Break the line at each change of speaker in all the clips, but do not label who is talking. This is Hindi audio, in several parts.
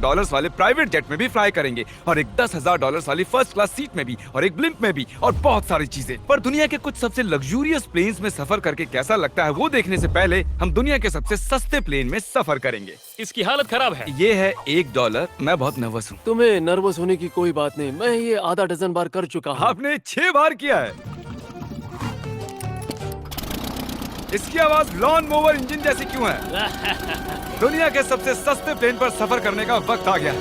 $10,000 वाले प्राइवेट जेट में भी फ्लाई करेंगे, और एक $10,000 वाली फर्स्ट क्लास सीट में भी, और एक ब्लिम्प में भी, और बहुत सारी चीजें। पर दुनिया के कुछ सबसे लग्जूरियस प्लेन्स में सफर करके कैसा लगता है वो देखने से पहले हम दुनिया के सबसे सस्ते प्लेन में सफर करेंगे।
इसकी हालत खराब है।
ये है $1। मैं बहुत नर्वस हूँ।
तुम्हें नर्वस होने की कोई बात नहीं, मैं ये आधा डजन बार कर चुका हूँ।
आपने 6 बार किया है। इसकी आवाज लॉन मोवर इंजन जैसी क्यों है? दुनिया के सबसे सस्ते प्लेन पर सफर करने का वक्त आ गया है।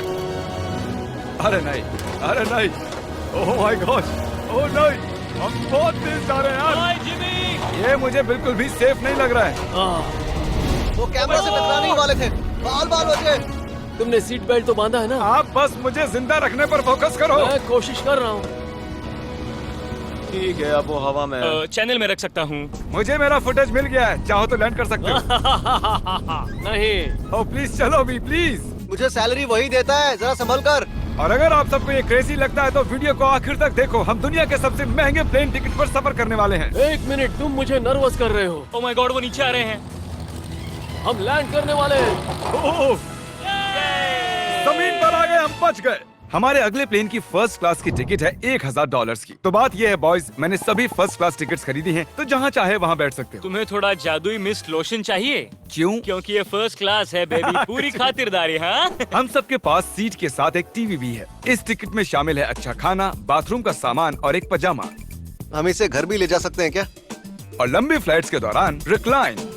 अरे नहीं, अरे नहीं, ओह माय गॉड, ओह नहीं, हम बहुत तेज जा रहे हैं यार।
हाय जिमी।
ये मुझे बिल्कुल भी सेफ नहीं लग रहा है।
वो कैमरा से टकराने ही वाले थे। बाल बाल बचे।
तुमने सीट बेल्ट तो बांधा है ना?
आप बस मुझे जिंदा रखने पर फोकस करो।
मैं कोशिश कर रहा हूँ।
ठीक है, अब वो हवा में है।
चैनल में रख सकता हूँ।
मुझे मेरा फुटेज मिल गया है, चाहो तो लैंड कर सकते हो।
नहीं।
ओह प्लीज चलो भी प्लीज।
मुझे सैलरी वही देता है, जरा संभल कर।
और अगर आप सबको ये क्रेजी लगता है तो वीडियो को आखिर तक देखो। हम दुनिया के सबसे महंगे प्लेन टिकट पर सफर करने वाले हैं।
1 मिनट, तुम मुझे नर्वस कर रहे हो।
ओह माय गॉड, वो नीचे आ रहे हैं।
हम लैंड करने वाले हैं।
ओह, जमीन पर आ गए, हम बच गए। हमारे अगले प्लेन की फर्स्ट क्लास की टिकट है $1,000 की। तो बात ये है बॉयज, मैंने सभी फर्स्ट क्लास टिकट्स खरीदी हैं, तो जहाँ चाहे वहाँ बैठ सकते हो।
तुम्हें थोड़ा जादुई मिस्ट लोशन चाहिए?
क्यों?
क्योंकि ये फर्स्ट क्लास है बेबी। पूरी खातिरदारी। हाँ।
हम सबके पास सीट के साथ एक टीवी भी है। इस टिकट में शामिल है अच्छा खाना, बाथरूम का सामान और एक पजामा।
हम इसे घर भी ले जा सकते हैं क्या?
और लंबी फ्लाइट्स के दौरान रिक्लाइन,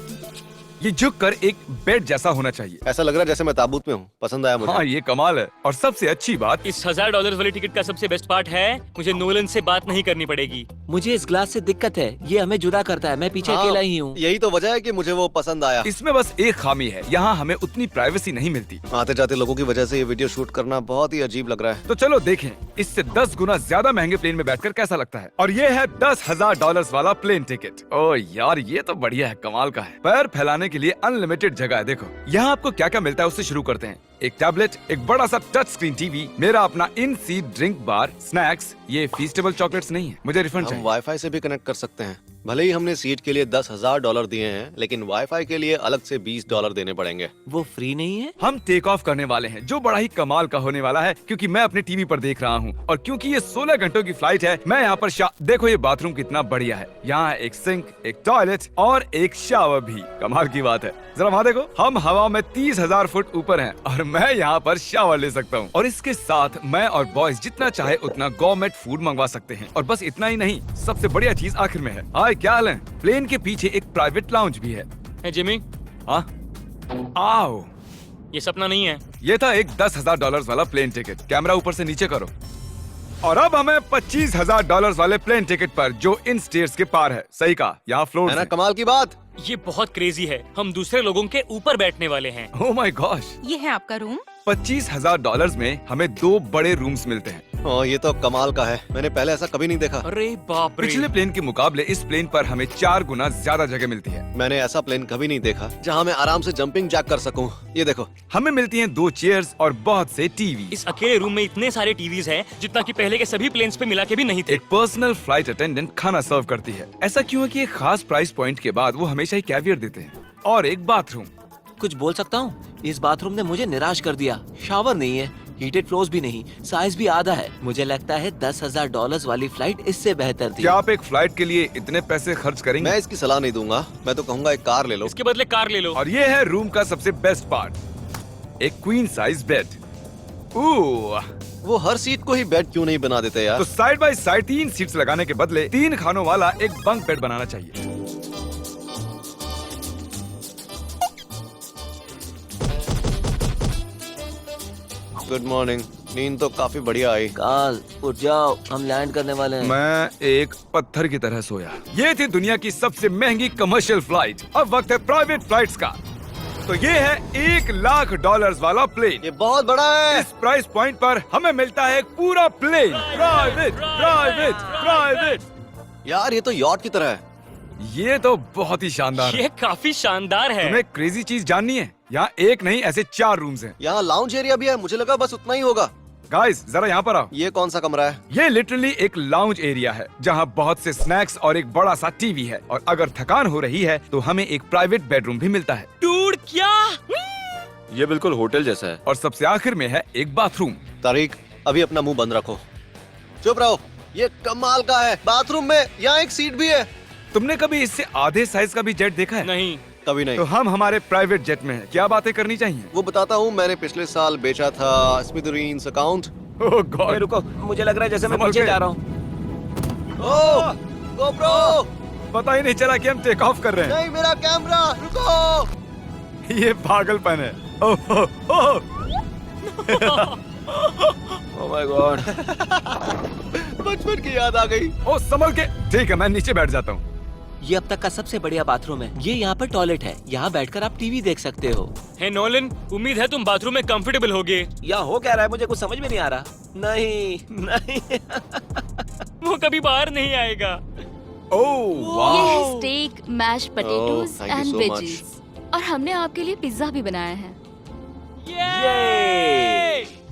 ये झुक कर एक बेड जैसा होना चाहिए।
ऐसा लग रहा है जैसे मैं ताबूत में हूँ। पसंद आया मुझे।
हाँ ये कमाल है। और सबसे अच्छी बात,
इस $1,000 वाली टिकट का सबसे बेस्ट पार्ट है, मुझे नोलन से बात नहीं करनी पड़ेगी।
मुझे इस ग्लास से दिक्कत है, ये हमें जुदा करता है। मैं पीछे अकेला ही हूँ।
यही तो वजह है कि मुझे वो पसंद आया।
इसमें बस एक खामी है, यहाँ हमें उतनी प्राइवेसी नहीं मिलती।
आते जाते लोगों की वजह से ये वीडियो शूट करना बहुत ही अजीब लग रहा है।
तो चलो देखें इससे 10 गुना ज्यादा महंगे प्लेन में बैठकर कैसा लगता है। और ये है $10,000 वाला प्लेन टिकट। ओह यार, ये तो बढ़िया है, कमाल का है। पैर फैलाने के लिए अनलिमिटेड जगह है। देखो यहाँ आपको क्या क्या मिलता है, उससे शुरू करते हैं। एक टैबलेट, एक बड़ा सा टच स्क्रीन टीवी, मेरा अपना इन सीट ड्रिंक बार, स्नैक्स। ये फीस्टेबल चॉकलेट्स नहीं है, मुझे रिफंड
हम
चाहिए।
वाईफाई से भी कनेक्ट कर सकते हैं। भले ही हमने सीट के लिए $10,000 दिए हैं, लेकिन वाईफाई के लिए अलग से $20 देने पड़ेंगे।
वो फ्री नहीं है?
हम टेक ऑफ करने वाले हैं, जो बड़ा ही कमाल का होने वाला है, क्योंकि मैं अपने टीवी पर देख रहा हूँ। और क्योंकि ये 16 घंटों की फ्लाइट है, मैं यहाँ पर देखो ये बाथरूम कितना बढ़िया है। यहाँ है एक सिंक, एक टॉयलेट और एक शावर भी। कमाल की बात है, जरा वहाँ देखो, हम हवा में 30,000 फुट ऊपर हैं और मैं यहाँ पर शावर ले सकता हूँ। और इसके साथ मैं और बॉयज जितना चाहे उतना गवर्नमेंट फूड मंगवा सकते हैं। और बस इतना ही नहीं, सबसे बढ़िया चीज आखिर में है। हाय, क्या हाल है? प्लेन के पीछे एक प्राइवेट लाउंज भी है।
है जिमी,
हाँ, आओ।
ये सपना नहीं है।
ये था एक $10,000 वाला प्लेन टिकट। कैमरा ऊपर से नीचे करो। और अब हमें $25,000 वाले प्लेन टिकट पर, जो इन स्टेयर्स के पार है। सही कहा, यहाँ फ्लोर
है ना कमाल की बात?
ये बहुत क्रेजी है। हम दूसरे लोगों के ऊपर बैठने वाले हैं।
Oh my gosh.
ये है आपका रूम।
$25,000 में हमें 2 बड़े रूम्स मिलते हैं।
ये तो कमाल का है, मैंने पहले ऐसा कभी नहीं देखा।
अरे बाप रे।
पिछले प्लेन के मुकाबले इस प्लेन पर हमें 4 गुना ज्यादा जगह मिलती है।
मैंने ऐसा प्लेन कभी नहीं देखा जहाँ मैं आराम से जंपिंग जैक कर सकूं। ये देखो,
हमें मिलती हैं 2 चेयर्स और बहुत से टीवी।
इस अकेले रूम में इतने सारे टीवीज हैं, जितना कि पहले के सभी प्लेन्स पे मिला के भी नहीं थे।
एक पर्सनल फ्लाइट अटेंडेंट खाना सर्व करती है। ऐसा क्यों है कि एक खास प्राइस पॉइंट के बाद वो हमेशा ही कैवियर देते हैं। और एक बाथरूम।
कुछ बोल सकता हूँ? इस बाथरूम ने मुझे निराश कर दिया। शावर नहीं है, हीटेड फ्लोर्स भी नहीं, साइज भी आधा है। मुझे लगता है $10,000 वाली फ्लाइट इससे बेहतर थी।
क्या आप एक फ्लाइट के लिए इतने पैसे खर्च करेंगे?
मैं इसकी सलाह नहीं दूंगा। मैं तो कहूँगा एक कार ले लो।
इसके बदले कार ले लो।
और ये है रूम का सबसे बेस्ट पार्ट, एक क्वीन साइज बेड।
वो हर सीट को ही बेड क्यों नहीं बना देते यार?
तो साइड बाय साइड 3 सीट्स लगाने के बदले 3 खानों वाला एक बंक बेड बनाना चाहिए।
Good morning. नींद तो काफी बढ़िया आई।
काल, उठ जाओ, हम लैंड करने वाले हैं।
मैं एक पत्थर की तरह सोया। ये थी दुनिया की सबसे महंगी कमर्शियल फ्लाइट। अब वक्त है प्राइवेट फ्लाइट्स का। तो ये है $1,00,000 वाला प्लेन।
ये बहुत बड़ा है।
इस प्राइस पॉइंट पर हमें मिलता है एक पूरा प्लेन। Private, private, private.
यार ये तो यॉट की तरह है।
ये तो बहुत ही शानदार है।
ये काफी शानदार है।
तुम्हें क्रेजी चीज जाननी है? यहाँ एक नहीं, ऐसे 4 रूम्स हैं।
यहाँ लाउंज एरिया भी है, मुझे लगा बस उतना ही होगा।
गाइस जरा यहाँ पर आओ।
ये कौन सा कमरा है?
ये लिटरली एक लाउंज एरिया है, जहाँ बहुत से स्नैक्स और एक बड़ा सा टीवी है। और अगर थकान हो रही है तो हमें एक प्राइवेट बेडरूम भी मिलता है।
डूड, क्या?
ये बिल्कुल होटल जैसा है।
और सबसे आखिर में है एक बाथरूम।
तारिक, अभी अपना मुंह बंद रखो। चुप रहो। ये कमाल का है। बाथरूम में यहाँ एक सीट भी है।
तुमने कभी इससे आधे साइज का भी जेट देखा है?
नहीं।
कभी नहीं।
तो हम हमारे प्राइवेट जेट में हैं। क्या बातें करनी चाहिए?
वो बताता हूँ, मैंने पिछले साल बेचा था स्मिथेरियंस अकाउंट।
ओह गॉड,
रुको, मुझे लग रहा है जैसे मैं
संभल
नीचे
के।
जा रहा हूँ।
ओह गोप्रो,
पता ही नहीं चला कि हम टेक ऑफ कर रहे
नहीं मेरा कैमरा, रुको।
हैं। ये पागलपन है। Oh oh, oh.
Oh my God.
बचपन की याद आ गई।
ओह संभल के। ठीक है, मैं नीचे बैठ जाता हूँ।
ये अब तक का सबसे बढ़िया बाथरूम है। ये यहाँ पर टॉयलेट है। यहाँ बैठकर आप टीवी देख सकते हो।
हे नोलन, उम्मीद है तुम बाथरूम में कंफर्टेबल होगे।
या हो क्या रहा है, मुझे कुछ समझ में नहीं आ रहा। नहीं नहीं।
वो कभी बाहर नहीं आएगा।
ओह
ये
वाह,
है steak, mash potatoes
thank you
and
so
veggies. और हमने आपके लिए पिज्जा भी बनाया है।
ये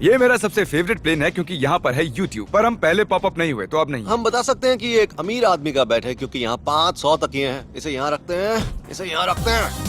ये मेरा सबसे फेवरेट प्लेन है क्योंकि यहाँ पर है YouTube। पर हम पहले पॉपअप नहीं हुए, तो अब नहीं।
हम बता सकते हैं कि ये एक अमीर आदमी का बेड है क्योंकि यहाँ 500 तकिए हैं। इसे यहाँ रखते हैं, इसे यहाँ रखते हैं।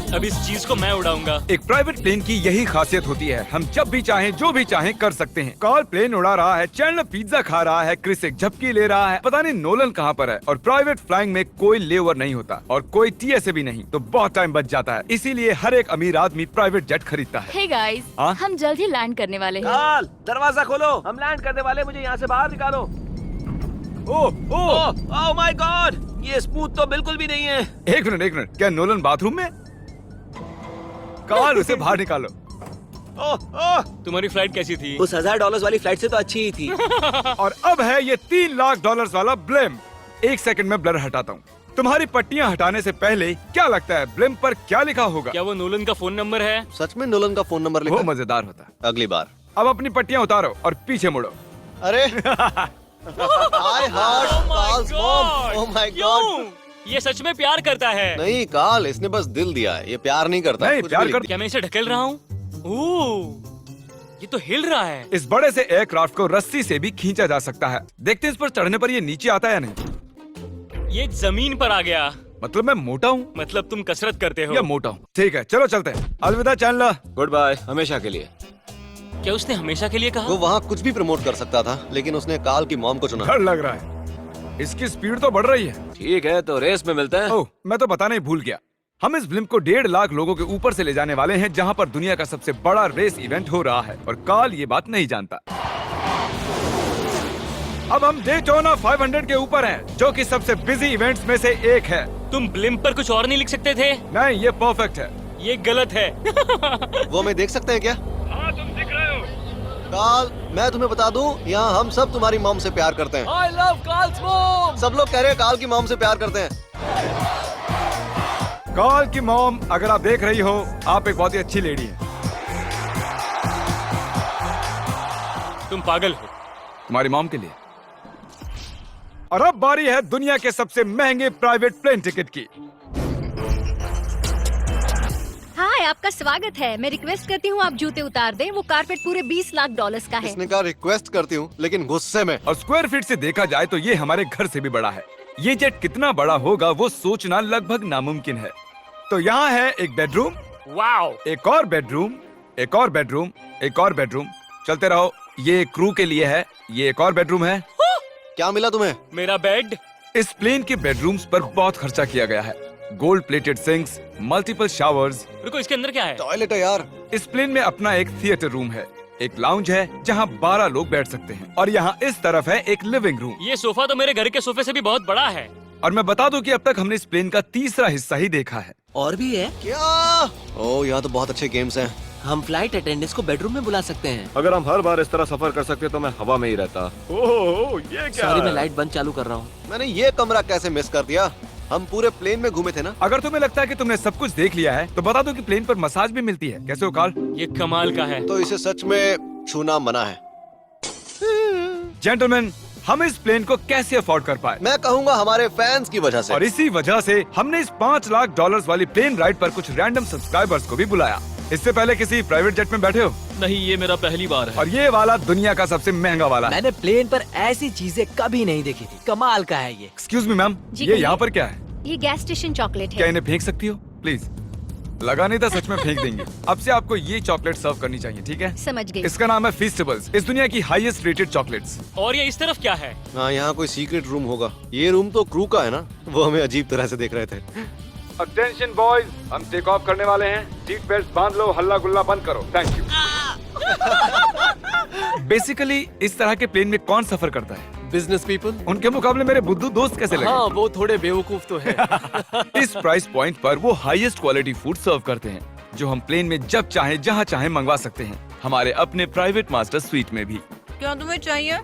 अब इस चीज को मैं उड़ाऊंगा।
एक प्राइवेट प्लेन की यही खासियत होती है, हम जब भी चाहें जो भी चाहें कर सकते हैं। कार्ल प्लेन उड़ा रहा है, चैंडलर पिज्जा खा रहा है, क्रिस एक झपकी ले रहा है, पता नहीं नोलन कहाँ पर है। और प्राइवेट फ्लाइंग में कोई लेओवर नहीं होता और कोई TSA भी नहीं, तो बहुत टाइम बच जाता है। इसीलिए हर एक अमीर आदमी प्राइवेट जेट खरीदता है।
हे गाइस,
हाँ?
हम जल्द ही लैंड करने वाले हैं।
काल, दरवाजा खोलो, हम लैंड करने वाले। मुझे यहाँ से बाहर निकालो।
ओह ओह,
ओह माय गॉड, ये स्मूथ तो बिल्कुल भी नहीं है।
एक मिनट, क्या नोलन बाथरूम में? कार्ल, उसे बाहर निकालो।
तुम्हारी फ्लाइट कैसी थी?
उस $1000 वाली फ्लाइट से तो अच्छी ही थी।
और अब है ये $3 लाख वाला ब्लेम। एक सेकंड में ब्लर हटाता हूँ। तुम्हारी पट्टियाँ हटाने से पहले क्या लगता है ब्लेम पर क्या लिखा होगा?
क्या वो नोलन का फोन नंबर है?
सच में नोलन का फोन नंबर
वो
लिखा?
मजेदार होता।
अगली बार।
अब अपनी पट्टियाँ उतारो और पीछे मुड़ो।
अरे I heart Carl's mom. Oh my God.
क्यों? ये सच में प्यार करता है।
नहीं कार्ल, इसने बस दिल दिया है, ये प्यार नहीं करता।
नहीं,
कुछ
प्यार
भी
कर-
लिख
क्या मैं इसे ढकेल रहा हूँ? ओह, ये तो हिल रहा है।
इस बड़े से एयरक्राफ्ट को रस्सी से भी खींचा जा सकता है। देखते हैं इस पर चढ़ने पर ये नीचे आता है या नहीं।
ये जमीन पर आ गया।
मतलब मैं मोटा हूँ
मतलब तुम कसरत करते हो।
या मोटा हूँ? ठीक है, चलो चलते हैं। अलविदा चैंडलर।
गुड बाय, हमेशा के लिए।
क्या उसने हमेशा के लिए कहा?
वो वहाँ कुछ भी प्रमोट कर सकता था, लेकिन उसने कार्ल की मॉम को चुना।
डर लग रहा है, इसकी स्पीड तो बढ़ रही है।
ठीक है, तो रेस में मिलते हैं।
ओह, मैं तो बताना ही भूल गया। हम इस ब्लिम्प को 1.5 लाख लोगों के ऊपर से ले जाने वाले हैं, जहां पर दुनिया का सबसे बड़ा रेस इवेंट हो रहा है। और कार्ल ये बात नहीं जानता। अब हम डेटोना 500 के ऊपर हैं, जो कि सबसे बिजी इवेंट्स में से एक है।
तुम ब्लिम्प पर कुछ और नहीं लिख सकते थे?
नहीं, ये परफेक्ट है।
ये गलत है।
वो हमें देख सकते हैं क्या?
हाँ, तुम दिख रहे हो।
कार्ल, मैं तुम्हें बता दूं, यहाँ हम सब तुम्हारी मॉम से प्यार करते हैं।
I love Carl's mom.
सब लोग कह रहे हैं कार्ल की मॉम से प्यार करते हैं।
कार्ल की मॉम, अगर आप देख रही हो, आप एक बहुत ही अच्छी लेडी है।
तुम पागल हो।
तुम्हारी मॉम के लिए। और अब बारी है दुनिया के सबसे महंगे प्राइवेट प्लेन टिकट की।
हाय, आपका स्वागत है। मैं रिक्वेस्ट करती हूँ आप जूते उतार दें। वो कारपेट पूरे $20 लाख का है।
इसने कहा रिक्वेस्ट करती हूँ, लेकिन गुस्से में।
और स्क्वायर फीट से देखा जाए तो ये हमारे घर से भी बड़ा है। ये जेट कितना बड़ा होगा वो सोचना लगभग नामुमकिन है। तो यहाँ है एक बेडरूम,
वाओ,
एक और बेडरूम, एक और बेडरूम, एक और बेडरूम। चलते रहो। ये क्रू के लिए है, ये एक और बेडरूम है।
क्या मिला तुम्हें?
मेरा बेड।
इस प्लेन के बेडरूम्स पर बहुत खर्चा किया गया है। Gold plated sinks, multiple showers.
रुको, इसके अंदर क्या है?
टॉयलेट है यार।
इस प्लेन में अपना एक थिएटर रूम है, एक लाउंज है जहाँ 12 लोग बैठ सकते हैं, और यहाँ इस तरफ है एक लिविंग रूम।
ये सोफा तो मेरे घर के सोफे से भी बहुत बड़ा है।
और मैं बता दूं कि अब तक हमने इस प्लेन का तीसरा हिस्सा ही देखा है।
और भी है।
क्या? ओह, यहाँ तो बहुत अच्छे गेम्स हैं।
हम फ्लाइट अटेंडेंस को बेडरूम में बुला सकते हैं।
अगर हम हर बार इस तरह सफर कर सकते तो मैं हवा में ही रहता।
ओह, ये क्या
सॉरी, मैं
है?
लाइट बंद चालू कर रहा हूँ।
मैंने ये कमरा कैसे मिस कर दिया? हम पूरे प्लेन में घूमे थे ना।
अगर तुम्हें लगता है कि तुमने सब कुछ देख लिया है तो बता दो कि प्लेन पर मसाज भी मिलती है। कैसे हो कार्ल?
ये कमाल का है।
तो इसे सच में छूना मना है।
जेंटलमैन, हम इस प्लेन को कैसे अफोर्ड कर पाए?
मैं कहूँगा हमारे फैंस की वजह से।
और इसी वजह से हमने इस $5 लाख वाली प्लेन राइड पर कुछ रैंडम सब्सक्राइबर्स को भी बुलाया। इससे पहले किसी प्राइवेट जेट में बैठे हो?
नहीं, ये मेरा पहली बार है।
और ये वाला दुनिया का सबसे महंगा वाला है।
मैंने प्लेन पर ऐसी चीजें कभी नहीं देखी थी। कमाल का है ये।
एक्सक्यूज मी मैम,
जी
ये
कहिए।
यहाँ पर क्या है?
ये गैस स्टेशन चॉकलेट
क्या
है।
इन्हें फेंक सकती हो प्लीज? लगा नहीं था, सच में फेंक देंगे। अब से आपको ये चॉकलेट सर्व करनी चाहिए, ठीक है?
समझ गई।
इसका नाम है फीस्टेबल्स, इस दुनिया की हाईएस्ट रेटेड चॉकलेट्स।
और ये इस तरफ क्या है?
हाँ, यहाँ कोई सीक्रेट रूम होगा। ये रूम तो क्रू का है ना, वो हमें अजीब तरह से देख रहे थे।
अटेंशन बॉयज, हम टेक ऑफ करने वाले हैं। सीट बेल्ट बांध लो, हल्ला गुल्ला बंद करो। Thank you. बेसिकली इस तरह के प्लेन में कौन सफर करता है?
Business people.
उनके मुकाबले मेरे बुद्धू दोस्त कैसे लगे?
हाँ, वो थोड़े बेवकूफ तो है।
इस प्राइस पॉइंट पर वो हाईएस्ट क्वालिटी फूड सर्व करते हैं, जो हम प्लेन में जब चाहे जहाँ चाहे मंगवा सकते हैं, हमारे अपने प्राइवेट मास्टर स्वीट में भी।
क्या तुम्हें चाहिए?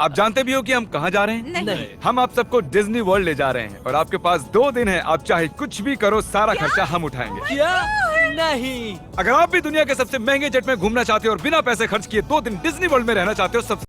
आप जानते भी हो कि हम कहाँ जा रहे हैं?
नहीं।
हम आप सबको डिज्नी वर्ल्ड ले जा रहे हैं और आपके पास 2 दिन है। आप चाहे कुछ भी करो, सारा खर्चा हम उठाएंगे।
क्या? नहीं।
अगर आप भी दुनिया के सबसे महंगे जेट में घूमना चाहते हो और बिना पैसे खर्च किए 2 दिन डिज्नी वर्ल्ड में रहना चाहते हो, सब